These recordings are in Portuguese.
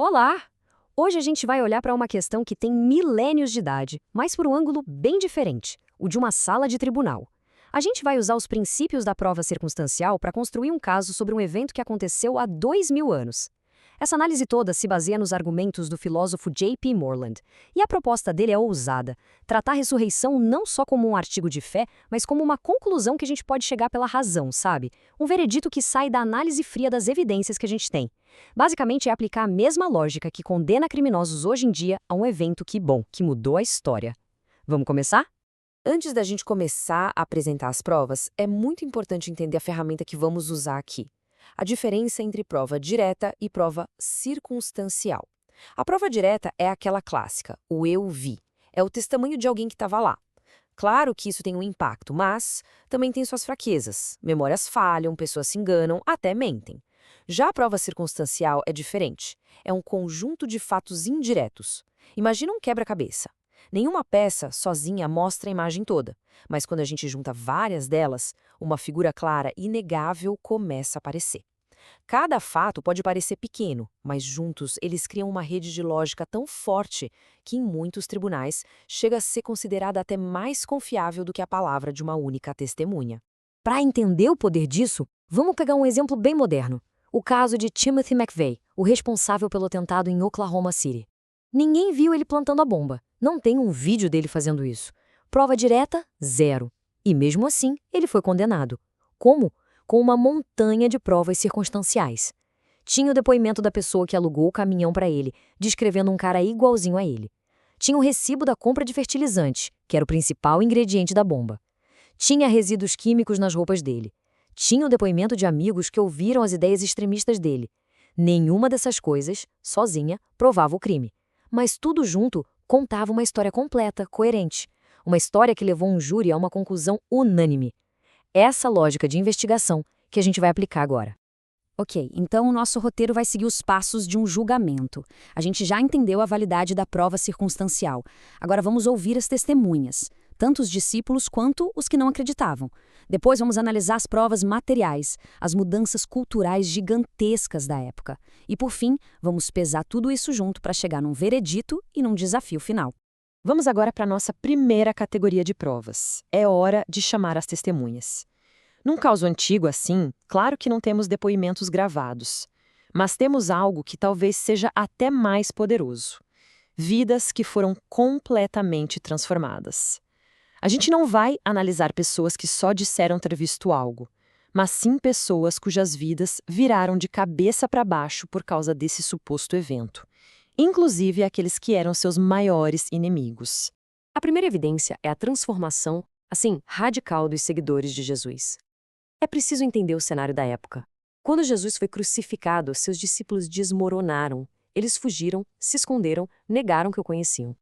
Olá! Hoje a gente vai olhar para uma questão que tem milênios de idade, mas por um ângulo bem diferente, o de uma sala de tribunal. A gente vai usar os princípios da prova circunstancial para construir um caso sobre um evento que aconteceu há 2000 anos. Essa análise toda se baseia nos argumentos do filósofo J.P. Moreland, e a proposta dele é ousada: tratar a ressurreição não só como um artigo de fé, mas como uma conclusão que a gente pode chegar pela razão, sabe? Um veredito que sai da análise fria das evidências que a gente tem. Basicamente é aplicar a mesma lógica que condena criminosos hoje em dia a um evento que mudou a história. Vamos começar? Antes da gente começar a apresentar as provas, é muito importante entender a ferramenta que vamos usar aqui. A diferença entre prova direta e prova circunstancial. A prova direta é aquela clássica, o eu vi. É o testemunho de alguém que estava lá. Claro que isso tem um impacto, mas também tem suas fraquezas. Memórias falham, pessoas se enganam, até mentem. Já a prova circunstancial é diferente. É um conjunto de fatos indiretos. Imagina um quebra-cabeça. Nenhuma peça sozinha mostra a imagem toda, mas quando a gente junta várias delas, uma figura clara e inegável começa a aparecer. Cada fato pode parecer pequeno, mas juntos eles criam uma rede de lógica tão forte que em muitos tribunais chega a ser considerada até mais confiável do que a palavra de uma única testemunha. Para entender o poder disso, vamos pegar um exemplo bem moderno. O caso de Timothy McVeigh, o responsável pelo atentado em Oklahoma City. Ninguém viu ele plantando a bomba. Não tem um vídeo dele fazendo isso. Prova direta, zero. E mesmo assim, ele foi condenado. Como? Com uma montanha de provas circunstanciais. Tinha o depoimento da pessoa que alugou o caminhão para ele, descrevendo um cara igualzinho a ele. Tinha o recibo da compra de fertilizante, que era o principal ingrediente da bomba. Tinha resíduos químicos nas roupas dele. Tinha o depoimento de amigos que ouviram as ideias extremistas dele. Nenhuma dessas coisas, sozinha, provava o crime. Mas tudo junto contava uma história completa, coerente. Uma história que levou um júri a uma conclusão unânime. Essa lógica de investigação que a gente vai aplicar agora. Ok, então o nosso roteiro vai seguir os passos de um julgamento. A gente já entendeu a validade da prova circunstancial. Agora vamos ouvir as testemunhas, tanto os discípulos quanto os que não acreditavam. Depois vamos analisar as provas materiais, as mudanças culturais gigantescas da época. E por fim, vamos pesar tudo isso junto para chegar num veredito e num desafio final. Vamos agora para a nossa primeira categoria de provas. É hora de chamar as testemunhas. Num caso antigo assim, claro que não temos depoimentos gravados, mas temos algo que talvez seja até mais poderoso. Vidas que foram completamente transformadas. A gente não vai analisar pessoas que só disseram ter visto algo, mas sim pessoas cujas vidas viraram de cabeça para baixo por causa desse suposto evento. Inclusive aqueles que eram seus maiores inimigos. A primeira evidência é a transformação, assim, radical dos seguidores de Jesus. É preciso entender o cenário da época. Quando Jesus foi crucificado, seus discípulos desmoronaram. Eles fugiram, se esconderam, negaram que o conheciam.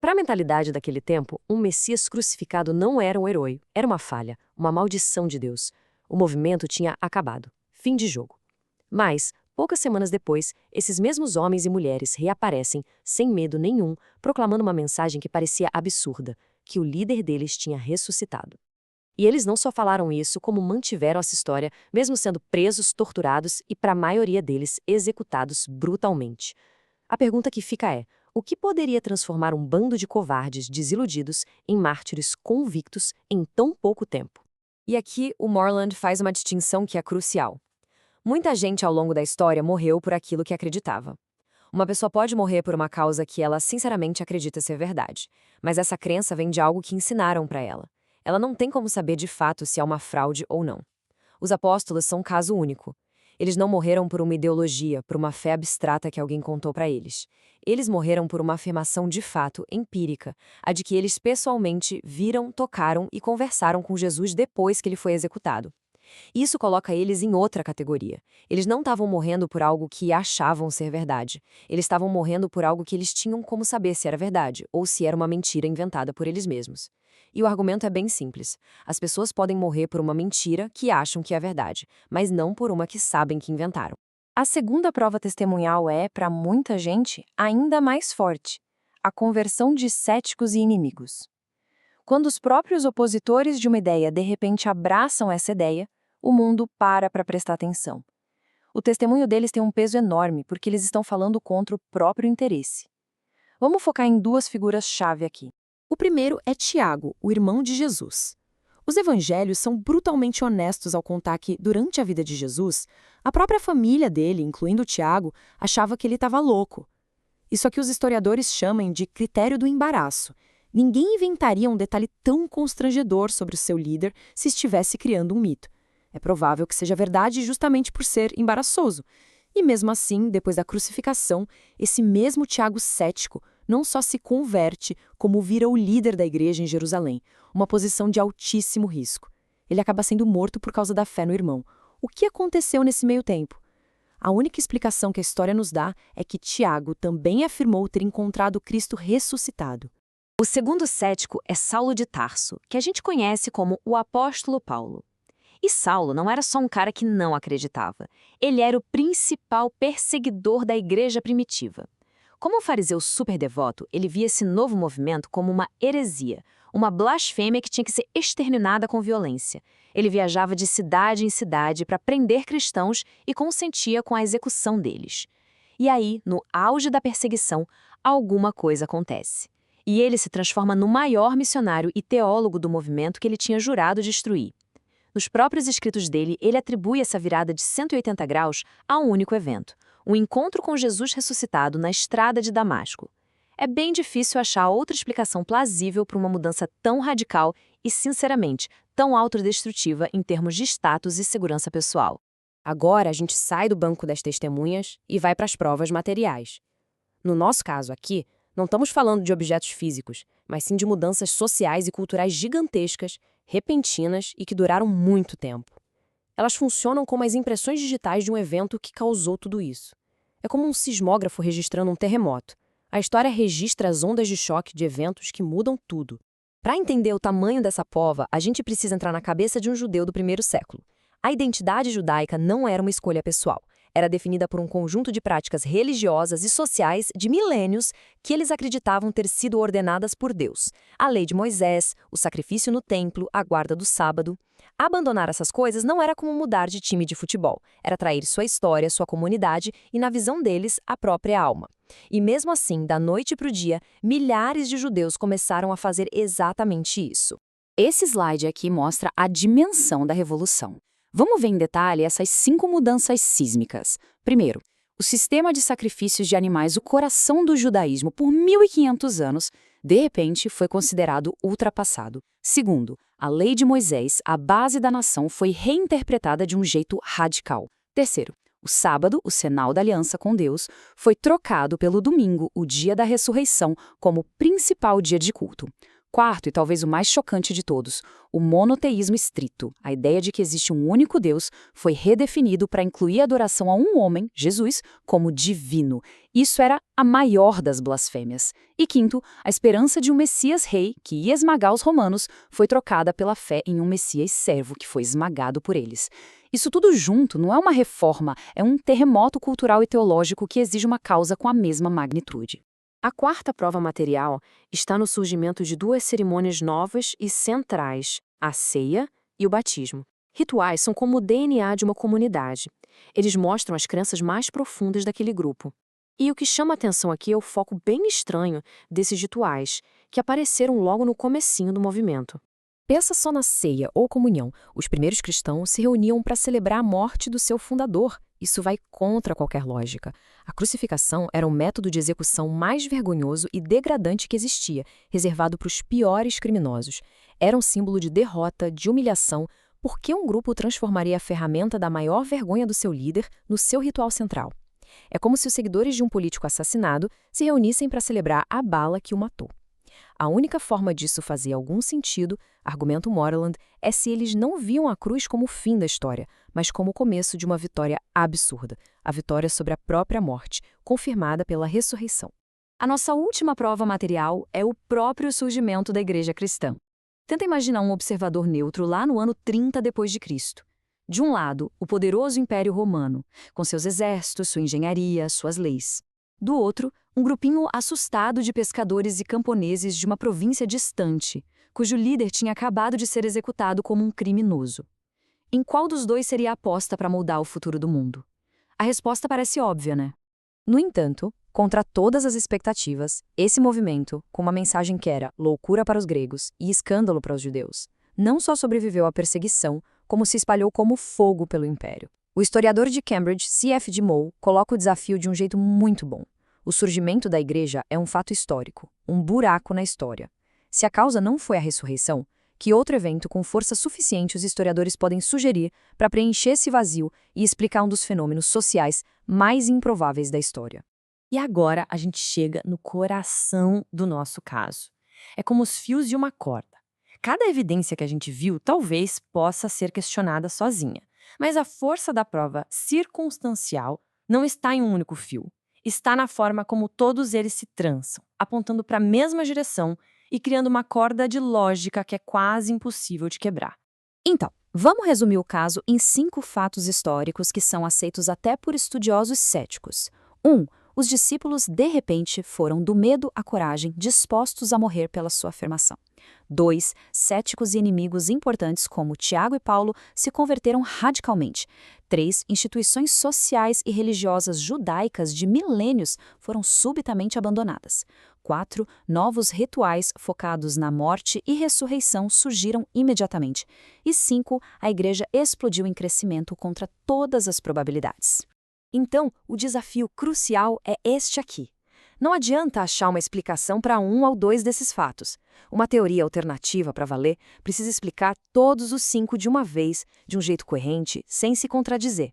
Para a mentalidade daquele tempo, um Messias crucificado não era um herói, era uma falha, uma maldição de Deus. O movimento tinha acabado. Fim de jogo. Mas, poucas semanas depois, esses mesmos homens e mulheres reaparecem, sem medo nenhum, proclamando uma mensagem que parecia absurda, que o líder deles tinha ressuscitado. E eles não só falaram isso, como mantiveram essa história, mesmo sendo presos, torturados e, para a maioria deles, executados brutalmente. A pergunta que fica é: o que poderia transformar um bando de covardes desiludidos em mártires convictos em tão pouco tempo? E aqui o Moreland faz uma distinção que é crucial. Muita gente ao longo da história morreu por aquilo que acreditava. Uma pessoa pode morrer por uma causa que ela sinceramente acredita ser verdade, mas essa crença vem de algo que ensinaram para ela. Ela não tem como saber de fato se é uma fraude ou não. Os apóstolos são um caso único. Eles não morreram por uma ideologia, por uma fé abstrata que alguém contou para eles. Eles morreram por uma afirmação de fato, empírica, a de que eles pessoalmente viram, tocaram e conversaram com Jesus depois que ele foi executado. Isso coloca eles em outra categoria. Eles não estavam morrendo por algo que achavam ser verdade. Eles estavam morrendo por algo que eles tinham como saber se era verdade ou se era uma mentira inventada por eles mesmos. E o argumento é bem simples. As pessoas podem morrer por uma mentira que acham que é verdade, mas não por uma que sabem que inventaram. A segunda prova testemunhal é, para muita gente, ainda mais forte: a conversão de céticos e inimigos. Quando os próprios opositores de uma ideia de repente abraçam essa ideia, o mundo para prestar atenção. O testemunho deles tem um peso enorme porque eles estão falando contra o próprio interesse. Vamos focar em duas figuras-chave aqui. O primeiro é Tiago, o irmão de Jesus. Os evangelhos são brutalmente honestos ao contar que, durante a vida de Jesus, a própria família dele, incluindo Tiago, achava que ele estava louco. Isso aqui os historiadores chamam de critério do embaraço. Ninguém inventaria um detalhe tão constrangedor sobre o seu líder se estivesse criando um mito. É provável que seja verdade justamente por ser embaraçoso. E mesmo assim, depois da crucificação, esse mesmo Tiago cético não só se converte, como vira o líder da igreja em Jerusalém, uma posição de altíssimo risco. Ele acaba sendo morto por causa da fé no irmão. O que aconteceu nesse meio tempo? A única explicação que a história nos dá é que Tiago também afirmou ter encontrado Cristo ressuscitado. O segundo cético é Saulo de Tarso, que a gente conhece como o apóstolo Paulo. E Saulo não era só um cara que não acreditava. Ele era o principal perseguidor da igreja primitiva. Como um fariseu super devoto, ele via esse novo movimento como uma heresia, uma blasfêmia que tinha que ser exterminada com violência. Ele viajava de cidade em cidade para prender cristãos e consentia com a execução deles. E aí, no auge da perseguição, alguma coisa acontece. E ele se transforma no maior missionário e teólogo do movimento que ele tinha jurado destruir. Nos próprios escritos dele, ele atribui essa virada de 180 graus a um único evento, o encontro com Jesus ressuscitado na estrada de Damasco. É bem difícil achar outra explicação plausível para uma mudança tão radical e, sinceramente, tão autodestrutiva em termos de status e segurança pessoal. Agora a gente sai do banco das testemunhas e vai para as provas materiais. No nosso caso aqui, não estamos falando de objetos físicos, mas sim de mudanças sociais e culturais gigantescas, repentinas e que duraram muito tempo. Elas funcionam como as impressões digitais de um evento que causou tudo isso. É como um sismógrafo registrando um terremoto. A história registra as ondas de choque de eventos que mudam tudo. Para entender o tamanho dessa pova, a gente precisa entrar na cabeça de um judeu do primeiro século. A identidade judaica não era uma escolha pessoal. Era definida por um conjunto de práticas religiosas e sociais de milênios que eles acreditavam ter sido ordenadas por Deus. A lei de Moisés, o sacrifício no templo, a guarda do sábado. Abandonar essas coisas não era como mudar de time de futebol. Era trair sua história, sua comunidade e, na visão deles, a própria alma. E mesmo assim, da noite para o dia, milhares de judeus começaram a fazer exatamente isso. Esse slide aqui mostra a dimensão da revolução. Vamos ver em detalhe essas 5 mudanças sísmicas. Primeiro, o sistema de sacrifícios de animais, o coração do judaísmo por 1.500 anos, de repente foi considerado ultrapassado. Segundo, a lei de Moisés, a base da nação, foi reinterpretada de um jeito radical. Terceiro, o sábado, o sinal da aliança com Deus, foi trocado pelo domingo, o dia da ressurreição, como principal dia de culto. Quarto, e talvez o mais chocante de todos, o monoteísmo estrito, a ideia de que existe um único Deus, foi redefinido para incluir a adoração a um homem, Jesus, como divino. Isso era a maior das blasfêmias. E quinto, a esperança de um Messias rei, que ia esmagar os romanos, foi trocada pela fé em um Messias servo, que foi esmagado por eles. Isso tudo junto não é uma reforma, é um terremoto cultural e teológico que exige uma causa com a mesma magnitude. A quarta prova material está no surgimento de 2 cerimônias novas e centrais, a ceia e o batismo. Rituais são como o DNA de uma comunidade. Eles mostram as crenças mais profundas daquele grupo. E o que chama a atenção aqui é o foco bem estranho desses rituais, que apareceram logo no comecinho do movimento. Pensa só na ceia ou comunhão. Os primeiros cristãos se reuniam para celebrar a morte do seu fundador. Isso vai contra qualquer lógica. A crucificação era o método de execução mais vergonhoso e degradante que existia, reservado para os piores criminosos. Era um símbolo de derrota, de humilhação, porque um grupo transformaria a ferramenta da maior vergonha do seu líder no seu ritual central. É como se os seguidores de um político assassinado se reunissem para celebrar a bala que o matou. A única forma disso fazer algum sentido, argumenta o Moreland, é se eles não viam a cruz como o fim da história, mas como o começo de uma vitória absurda, a vitória sobre a própria morte, confirmada pela ressurreição. A nossa última prova material é o próprio surgimento da igreja cristã. Tenta imaginar um observador neutro lá no ano 30 d.C. De um lado, o poderoso Império Romano, com seus exércitos, sua engenharia, suas leis. Do outro, um grupinho assustado de pescadores e camponeses de uma província distante, cujo líder tinha acabado de ser executado como um criminoso. Em qual dos dois seria a aposta para moldar o futuro do mundo? A resposta parece óbvia, né? No entanto, contra todas as expectativas, esse movimento, com uma mensagem que era loucura para os gregos e escândalo para os judeus, não só sobreviveu à perseguição, como se espalhou como fogo pelo império. O historiador de Cambridge, C.F. de Moe, coloca o desafio de um jeito muito bom. O surgimento da igreja é um fato histórico, um buraco na história. Se a causa não foi a ressurreição, que outro evento com força suficiente os historiadores podem sugerir para preencher esse vazio e explicar um dos fenômenos sociais mais improváveis da história? E agora a gente chega no coração do nosso caso. É como os fios de uma corda. Cada evidência que a gente viu talvez possa ser questionada sozinha, mas a força da prova circunstancial não está em um único fio. Está na forma como todos eles se trançam, apontando para a mesma direção e criando uma corda de lógica que é quase impossível de quebrar. Então, vamos resumir o caso em 5 fatos históricos que são aceitos até por estudiosos céticos. 1. Os discípulos, de repente, foram do medo à coragem, dispostos a morrer pela sua afirmação. 2. Céticos e inimigos importantes como Tiago e Paulo se converteram radicalmente. 3. Instituições sociais e religiosas judaicas de milênios foram subitamente abandonadas. 4. Novos rituais focados na morte e ressurreição surgiram imediatamente. E 5. A igreja explodiu em crescimento contra todas as probabilidades. Então, o desafio crucial é este aqui. Não adianta achar uma explicação para um ou 2 desses fatos. Uma teoria alternativa para valer precisa explicar todos os 5 de uma vez, de um jeito coerente, sem se contradizer.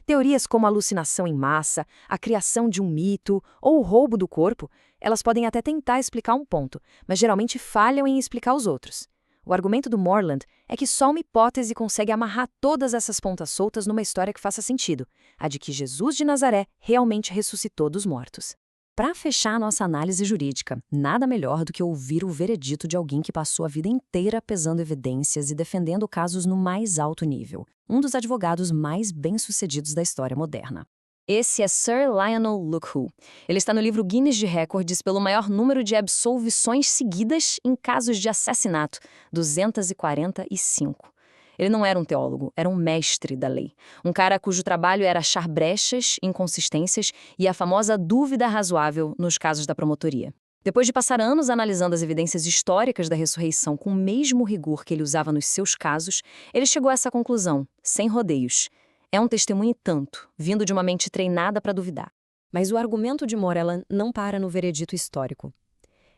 Teorias como a alucinação em massa, a criação de um mito ou o roubo do corpo, elas podem até tentar explicar um ponto, mas geralmente falham em explicar os outros. O argumento do Moreland é que só uma hipótese consegue amarrar todas essas pontas soltas numa história que faça sentido, a de que Jesus de Nazaré realmente ressuscitou dos mortos. Para fechar nossa análise jurídica, nada melhor do que ouvir o veredito de alguém que passou a vida inteira pesando evidências e defendendo casos no mais alto nível, um dos advogados mais bem-sucedidos da história moderna. Esse é Sir Lionel Lockwood. Ele está no livro Guinness de Recordes pelo maior número de absolvições seguidas em casos de assassinato, 245. Ele não era um teólogo, era um mestre da lei. Um cara cujo trabalho era achar brechas, inconsistências e a famosa dúvida razoável nos casos da promotoria. Depois de passar anos analisando as evidências históricas da ressurreição com o mesmo rigor que ele usava nos seus casos, ele chegou a essa conclusão, sem rodeios. É um testemunho e tanto, vindo de uma mente treinada para duvidar. Mas o argumento de Moreland não para no veredito histórico.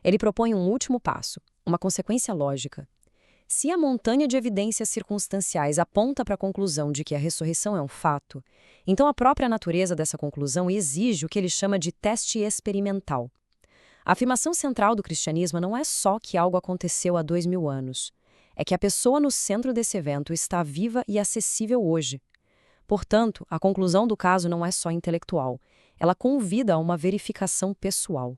Ele propõe um último passo, uma consequência lógica. Se a montanha de evidências circunstanciais aponta para a conclusão de que a ressurreição é um fato, então a própria natureza dessa conclusão exige o que ele chama de teste experimental. A afirmação central do cristianismo não é só que algo aconteceu há 2000 anos, é que a pessoa no centro desse evento está viva e acessível hoje. Portanto, a conclusão do caso não é só intelectual, ela convida a uma verificação pessoal.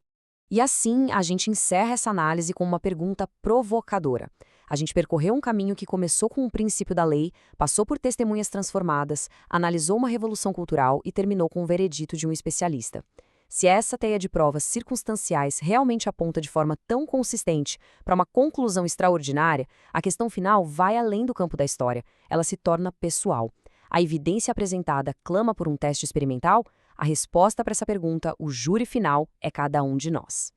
E assim, a gente encerra essa análise com uma pergunta provocadora. A gente percorreu um caminho que começou com o princípio da lei, passou por testemunhas transformadas, analisou uma revolução cultural e terminou com o veredito de um especialista. Se essa teia de provas circunstanciais realmente aponta de forma tão consistente para uma conclusão extraordinária, a questão final vai além do campo da história, ela se torna pessoal. A evidência apresentada clama por um teste experimental? A resposta para essa pergunta, o júri final, é cada um de nós.